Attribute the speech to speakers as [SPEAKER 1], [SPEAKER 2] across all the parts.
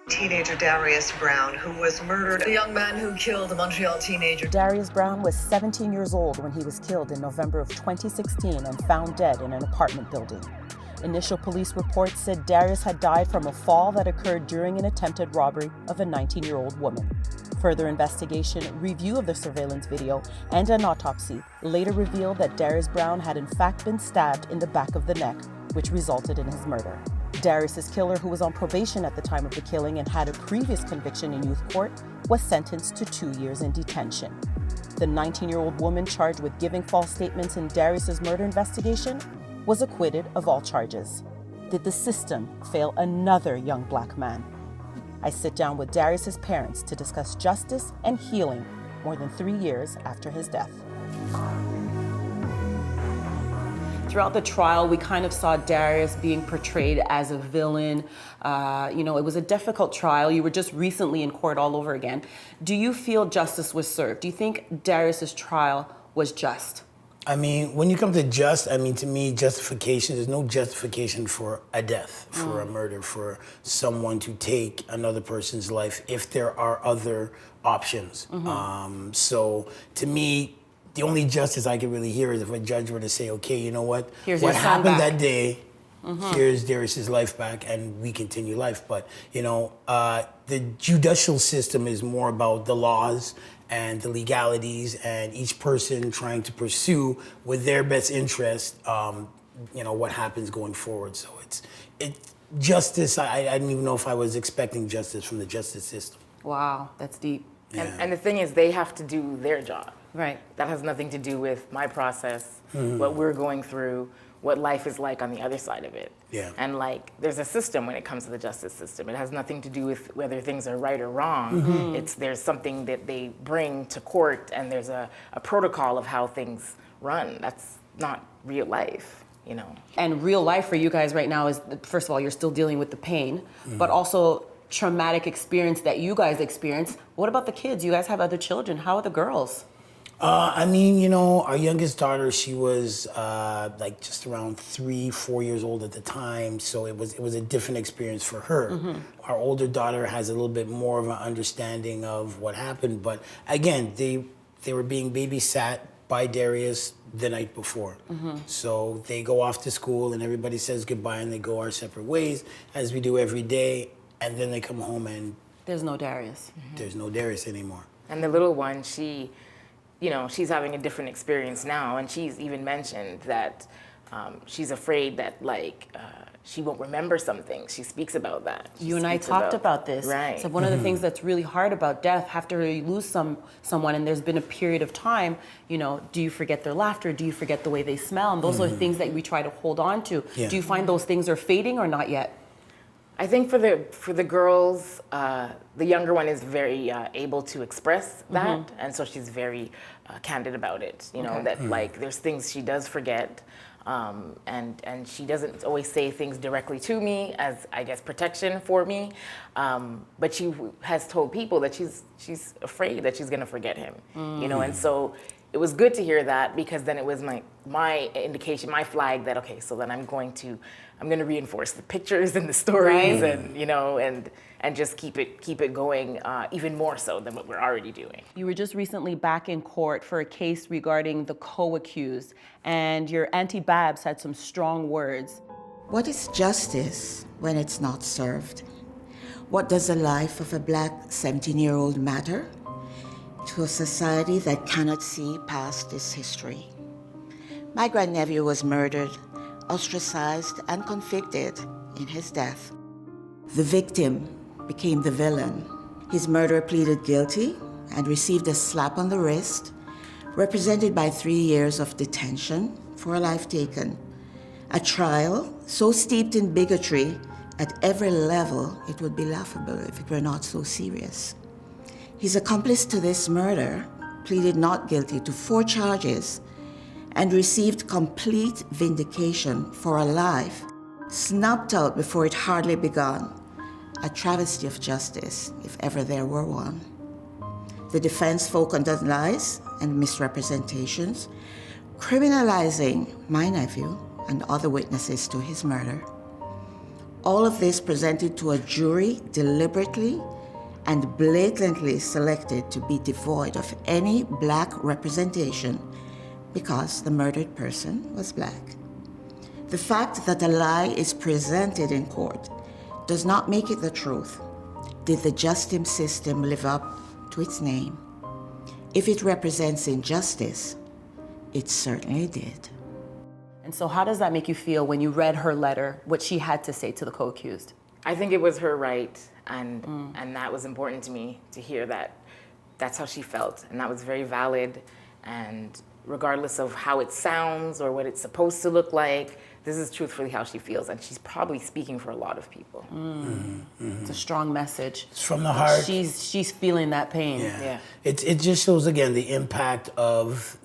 [SPEAKER 1] Teenager Darius Brown, who was murdered, the young man who killed a Montreal teenager.
[SPEAKER 2] Darius Brown was 17 years old when he was killed in November of 2016 and found dead in an apartment building. Initial police reports said Darius had died from a fall that occurred during an attempted robbery of a 19-year-old woman. Further investigation, review of the surveillance video, and an autopsy later revealed that Darius Brown had in fact been stabbed in the back of the neck, which resulted in his murder. Darius's killer, who was on probation at the time of the killing and had a previous conviction in youth court, was sentenced to 2 years in detention. The 19-year-old woman charged with giving false statements in Darius's murder investigation was acquitted of all charges. Did the system fail another young black man? I sit down with Darius's parents to discuss justice and healing more than 3 years after his death. Throughout the trial, we kind of saw Darius being portrayed as a villain. It was a difficult trial. You were just recently in court all over again. Do you feel justice was served? Do you think Darius's trial was just?
[SPEAKER 3] I mean, when you come to to me, justification, there's no justification for a death, for a murder, for someone to take another person's life if there are other options. So to me, the only justice I can really hear is if a judge were to say, okay, you know what? What happened that day, here's Darius's life back and we continue life. But, the judicial system is more about the laws and the legalities and each person trying to pursue with their best interest, what happens going forward. So it's justice. I didn't even know if I was expecting justice from the justice system.
[SPEAKER 2] Wow, that's deep.
[SPEAKER 3] Yeah.
[SPEAKER 4] And the thing is, they have to do their job.
[SPEAKER 2] Right.
[SPEAKER 4] That has nothing to do with my process, what we're going through, what life is like on the other side of it.
[SPEAKER 3] Yeah.
[SPEAKER 4] And there's a system when it comes to the justice system. It has nothing to do with whether things are right or wrong. There's something that they bring to court, and there's a protocol of how things run. That's not real life,
[SPEAKER 2] And real life for you guys right now is, first of all, you're still dealing with the pain, but also traumatic experience that you guys experienced. What about the kids? You guys have other children. How are the girls?
[SPEAKER 3] Our youngest daughter, she was just around 3-4 years old at the time, so it was a different experience for her. Our older daughter has a little bit more of an understanding of what happened, but again, they were being babysat by Darius the night before. So they go off to school and everybody says goodbye and they go our separate ways, as we do every day, and then they come home and
[SPEAKER 2] there's no Darius.
[SPEAKER 3] There's no Darius anymore.
[SPEAKER 4] And the little one, she's having a different experience now, and she's even mentioned that she's afraid that she won't remember something. She speaks about that.
[SPEAKER 2] You and I talked about this.
[SPEAKER 4] Right.
[SPEAKER 2] So one of the things that's really hard about death, after you lose someone and there's been a period of time, do you forget their laughter? Do you forget the way they smell? And those are things that we try to hold on to.
[SPEAKER 3] Yeah.
[SPEAKER 2] Do you find those things are fading or not yet?
[SPEAKER 4] I think for the girls, the younger one is very able to express that, and so she's very candid about it. That there's things she does forget, and she doesn't always say things directly to me as, I guess, protection for me. But she has told people that she's afraid that she's gonna forget him. And so it was good to hear that, because then it was my indication, my flag that, okay, so then I'm going to reinforce the pictures and the stories, and just keep it going even more so than what we're already doing.
[SPEAKER 2] You were just recently back in court for a case regarding the co-accused, and your Auntie Babs had some strong words.
[SPEAKER 5] What is justice when it's not served? What does the life of a black 17-year-old matter to a society that cannot see past this history? My grandnephew was murdered, ostracized, and convicted in his death. The victim became the villain. His murderer pleaded guilty and received a slap on the wrist, represented by 3 years of detention for a life taken. A trial so steeped in bigotry at every level, it would be laughable if it were not so serious. His accomplice to this murder pleaded not guilty to 4 charges and received complete vindication for a life snubbed out before it hardly begun. A travesty of justice, if ever there were one. The defense focused on lies and misrepresentations, criminalizing my nephew and other witnesses to his murder. All of this presented to a jury deliberately and blatantly selected to be devoid of any black representation because the murdered person was black. The fact that a lie is presented in court does not make it the truth. Did the justice system live up to its name? If it represents injustice, it certainly did.
[SPEAKER 2] And so how does that make you feel when you read her letter, what she had to say to the co-accused?
[SPEAKER 4] I think it was her right, and that was important to me to hear that that's how she felt, and that was very valid. And regardless of how it sounds or what it's supposed to look like, this is truthfully how she feels, and she's probably speaking for a lot of people.
[SPEAKER 2] It's a strong message.
[SPEAKER 3] It's from the heart.
[SPEAKER 2] She's feeling that pain.
[SPEAKER 4] Yeah.
[SPEAKER 3] It just shows again the impact of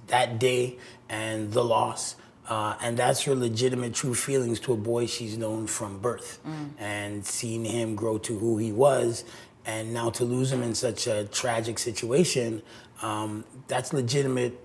[SPEAKER 3] that day and the loss. And that's her legitimate true feelings to a boy she's known from birth. And seeing him grow to who he was, and now to lose him in such a tragic situation, that's legitimate,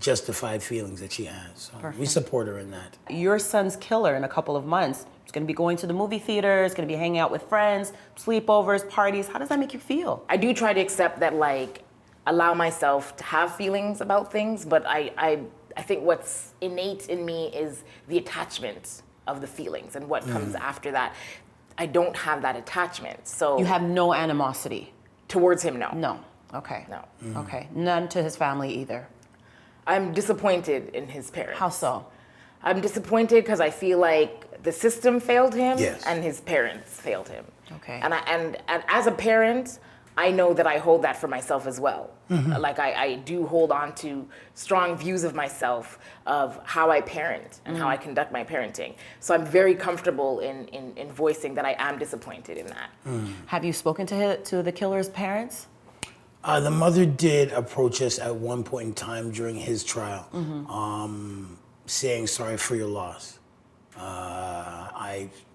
[SPEAKER 3] justified feelings that she has. So we support her in that.
[SPEAKER 2] Your son's killer in a couple of months is going to be going to the movie theater, is going to be hanging out with friends, sleepovers, parties. How does that make you feel?
[SPEAKER 4] I do try to accept that, like, allow myself to have feelings about things, but I think what's innate in me is the attachment of the feelings and what comes after that. I don't have that attachment, so...
[SPEAKER 2] You have no animosity?
[SPEAKER 4] Towards him, no.
[SPEAKER 2] No. Okay.
[SPEAKER 4] No.
[SPEAKER 2] Okay. None to his family either?
[SPEAKER 4] I'm disappointed in his parents.
[SPEAKER 2] How so?
[SPEAKER 4] I'm disappointed because I feel like the system failed him and his parents failed him.
[SPEAKER 2] Okay.
[SPEAKER 4] And as a parent, I know that I hold that for myself as well. Like I do hold on to strong views of myself, of how I parent and how I conduct my parenting. So I'm very comfortable in voicing that I am disappointed in that.
[SPEAKER 2] Have you spoken to the killer's parents?
[SPEAKER 3] The mother did approach us at one point in time during his trial, saying sorry for your loss.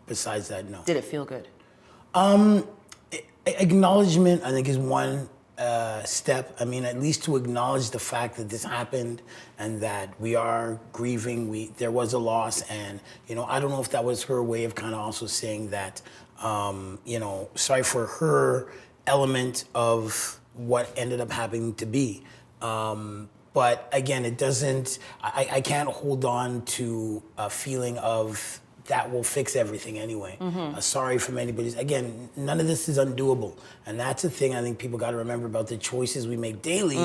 [SPEAKER 3] Besides that, no.
[SPEAKER 2] Did it feel good?
[SPEAKER 3] Acknowledgement, I think, is one step. I mean, at least to acknowledge the fact that this happened and that we are grieving. There was a loss, and I don't know if that was her way of kind of also saying that, sorry for her element of what ended up happening to be. But again, it doesn't. I can't hold on to a feeling of that will fix everything anyway. Sorry from anybody. Again, none of this is undoable. And that's the thing I think people got to remember about the choices we make daily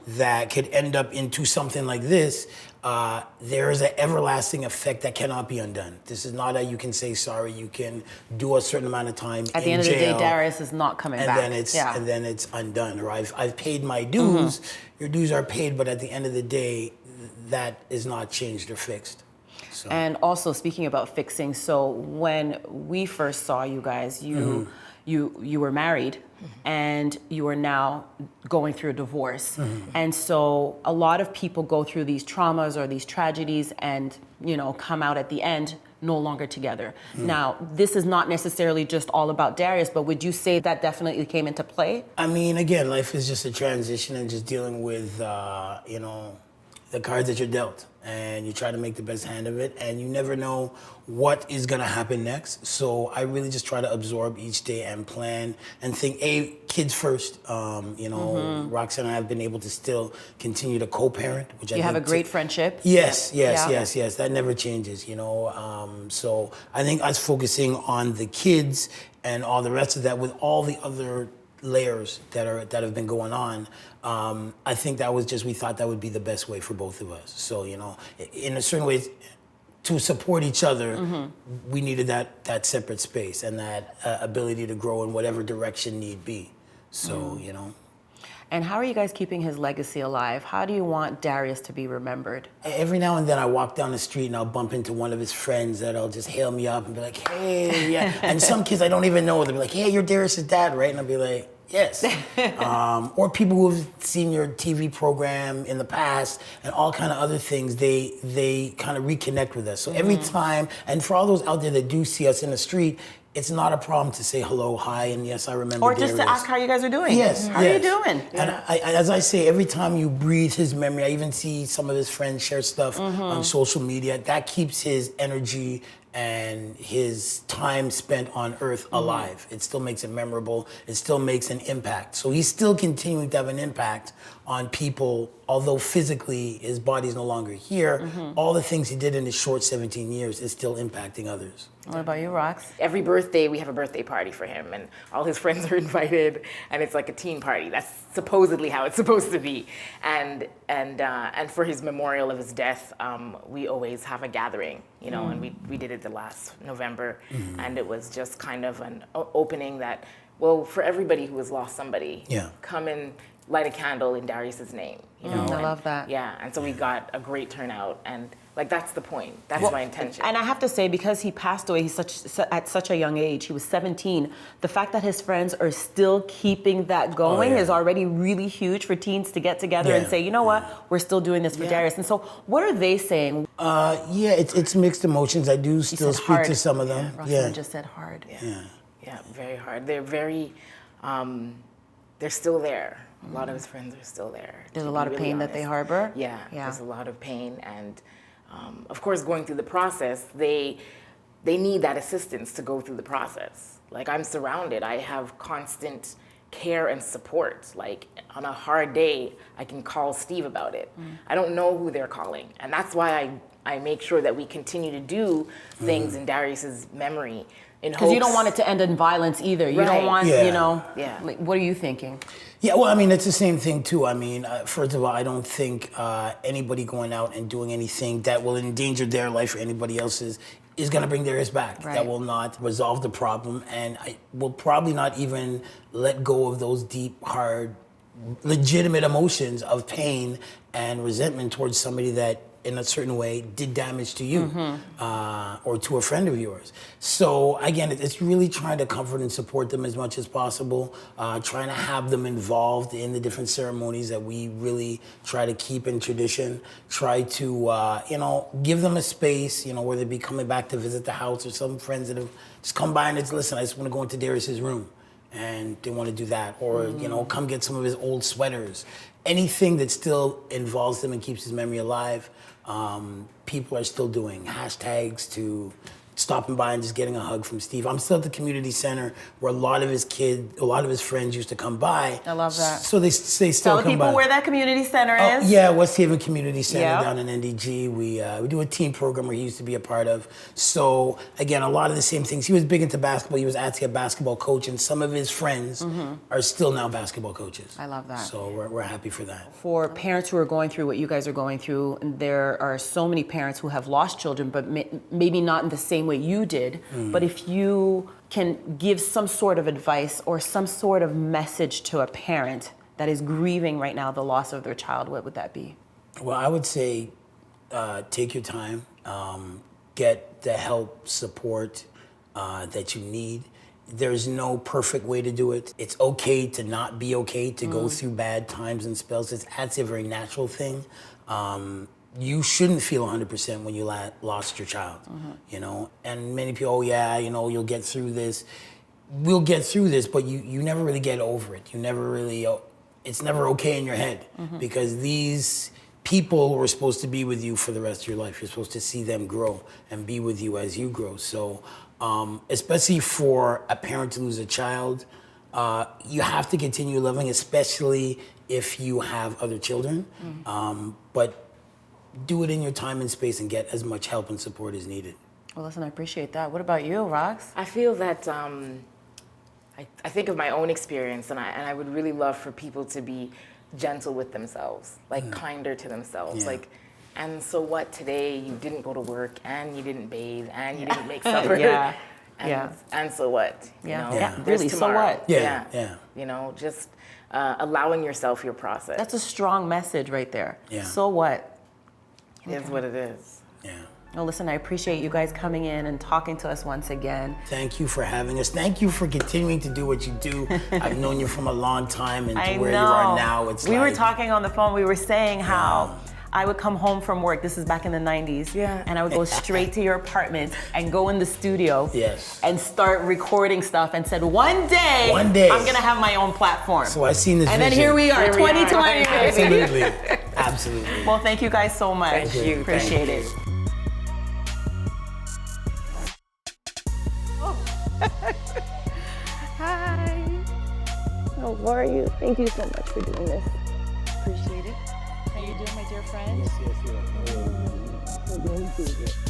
[SPEAKER 3] that could end up into something like this. There is an everlasting effect that cannot be undone. This is not a you can say sorry, you can do a certain amount of time
[SPEAKER 2] At the end of the day, Darius is not coming back.
[SPEAKER 3] And then it's undone. Or I've paid my dues. Your dues are paid, but at the end of the day, that is not changed or fixed. So.
[SPEAKER 2] And also, speaking about fixing, so when we first saw you guys, you were married, and you are now going through a divorce. And so a lot of people go through these traumas or these tragedies and, come out at the end no longer together. Now, this is not necessarily just all about Darius, but would you say that definitely came into play?
[SPEAKER 3] I mean, again, life is just a transition and just dealing with, the cards that you're dealt, and you try to make the best hand of it, and you never know what is gonna happen next. So I really just try to absorb each day and plan and think, kids first. Roxanne and I have been able to still continue to co-parent, which
[SPEAKER 2] You have a great friendship.
[SPEAKER 3] Yes. That never changes, So I think us focusing on the kids and all the rest of that with all the other layers that have been going on, I think that was we thought that would be the best way for both of us. So, in a certain way, to support each other, we needed that separate space and that ability to grow in whatever direction need be. So,
[SPEAKER 2] And how are you guys keeping his legacy alive? How do you want Darius to be remembered?
[SPEAKER 3] Every now and then I walk down the street and I'll bump into one of his friends that'll just hail me up and be like, hey, yeah. And some kids I don't even know, they'll be like, hey, you're Darius' dad, right? And I'll be like, yes. Or people who have seen your TV program in the past and all kind of other things, they kind of reconnect with us. So every time, and for all those out there that do see us in the street, it's not a problem to say hello, hi, and yes, I remember
[SPEAKER 2] Or just
[SPEAKER 3] Darius.
[SPEAKER 2] to ask how you guys are doing.
[SPEAKER 3] Yes,
[SPEAKER 2] How are you doing?
[SPEAKER 3] And as I say, every time you breathe his memory, I even see some of his friends share stuff on social media. That keeps his energy and his time spent on Earth alive. It still makes it memorable. It still makes an impact. So he's still continuing to have an impact on people, although physically his body's no longer here. All the things he did in his short 17 years is still impacting others.
[SPEAKER 2] What about you, Rox?
[SPEAKER 4] Every birthday, we have a birthday party for him, and all his friends are invited, and it's like a teen party. That's supposedly how it's supposed to be. And for his memorial of his death, we always have a gathering, you know, and we did it the last November, and it was just kind of an opening that, well, for everybody who has lost somebody, come and light a candle in Darius's name, you know.
[SPEAKER 2] I love that.
[SPEAKER 4] Yeah, and so we got a great turnout, and like that's the point. That's my intention.
[SPEAKER 2] And I have to say, because he passed away at such a young age, he was 17, the fact that his friends are still keeping that going is already really huge for teens to get together and say, you know what, we're still doing this for Darius. And so what are they saying?
[SPEAKER 3] It's mixed emotions. I do still speak
[SPEAKER 2] hard.
[SPEAKER 3] to some of them.
[SPEAKER 2] Rosamund just said hard.
[SPEAKER 4] Yeah, very hard. They're very, they're still there. A lot of his friends are still there.
[SPEAKER 2] There's a lot of pain that they harbor?
[SPEAKER 4] Yeah, there's a lot of pain. And of course, going through the process, they need that assistance to go through the process. Like, I'm surrounded. I have constant care and support. Like, on a hard day, I can call Steve about it. I don't know who they're calling. And that's why I make sure that we continue to do things in Darius's memory.
[SPEAKER 2] Because you don't want it to end in violence either. You don't want, you know, like, what are you thinking?
[SPEAKER 3] Yeah, well, I mean, it's the same thing too. I mean, first of all, I don't think anybody going out and doing anything that will endanger their life or anybody else's is going to bring Darius back. That will not resolve the problem, and I will probably not even let go of those deep, hard, legitimate emotions of pain and resentment towards somebody that in a certain way did damage to you or to a friend of yours. So again, it's really trying to comfort and support them as much as possible, trying to have them involved in the different ceremonies that we really try to keep in tradition, try to, give them a space, where they be coming back to visit the house, or some friends that have just come by and it's, listen, I just want to go into Darius's room. And they want to do that, or come get some of his old sweaters. Anything that still involves him and keeps his memory alive, people are still doing hashtags to stopping by and just getting a hug from Steve. I'm still at the community center where a lot of his friends used to come by.
[SPEAKER 2] I love that.
[SPEAKER 3] So they still
[SPEAKER 2] Tell
[SPEAKER 3] come by.
[SPEAKER 2] people where that community center is.
[SPEAKER 3] Yeah, West Haven Community Center down in NDG. We do a team program where he used to be a part of. So again, a lot of the same things. He was big into basketball. He was actually a basketball coach, and some of his friends are still now basketball coaches.
[SPEAKER 2] I love that.
[SPEAKER 3] So we're happy for that.
[SPEAKER 2] For parents who are going through what you guys are going through, there are so many parents who have lost children, but maybe not in the same way you did. But if you can give some sort of advice or some sort of message to a parent that is grieving right now the loss of their child, what would that be?
[SPEAKER 3] Well, I would say take your time, get the help, support that you need. There's no perfect way to do it. It's okay to not be okay, to go through bad times and spells. That's a very natural thing. You shouldn't feel 100% when you lost your child, And many people, you'll get through this. We'll get through this, but you never really get over it. You never really, it's never okay in your head because these people were supposed to be with you for the rest of your life. You're supposed to see them grow and be with you as you grow. So, especially for a parent to lose a child, you have to continue loving, especially if you have other children. But do it in your time and space and get as much help and support as needed.
[SPEAKER 2] Well, listen, I appreciate that. What about you, Rox?
[SPEAKER 4] I feel that I think of my own experience, and I would really love for people to be gentle with themselves, like kinder to themselves. Like, and so what, today you didn't go to work and you didn't bathe and you didn't make supper. And so what?
[SPEAKER 2] Really, so what?
[SPEAKER 4] Just allowing yourself your process.
[SPEAKER 2] That's a strong message right there. So what?
[SPEAKER 4] It is what it is.
[SPEAKER 2] Well, listen, I appreciate you guys coming in and talking to us once again.
[SPEAKER 3] Thank you for having us. Thank you for continuing to do what you do. I've known you from a long time, and to where you are now,
[SPEAKER 2] we were talking on the phone. We were saying how I would come home from work. This is back in the 90s. And I would go straight to your apartment and go in the studio and start recording stuff and said, one day, I'm going to have my own platform.
[SPEAKER 3] So I've seen this
[SPEAKER 2] and
[SPEAKER 3] vision.
[SPEAKER 2] then here we are, 2020.
[SPEAKER 3] Absolutely.
[SPEAKER 2] Well, thank you guys so much.
[SPEAKER 4] Thank you.
[SPEAKER 2] Appreciate it.
[SPEAKER 6] How are you? Thank you so much for doing this. Appreciate it.
[SPEAKER 2] How you doing, my dear friend?
[SPEAKER 3] Yes.
[SPEAKER 6] Yes.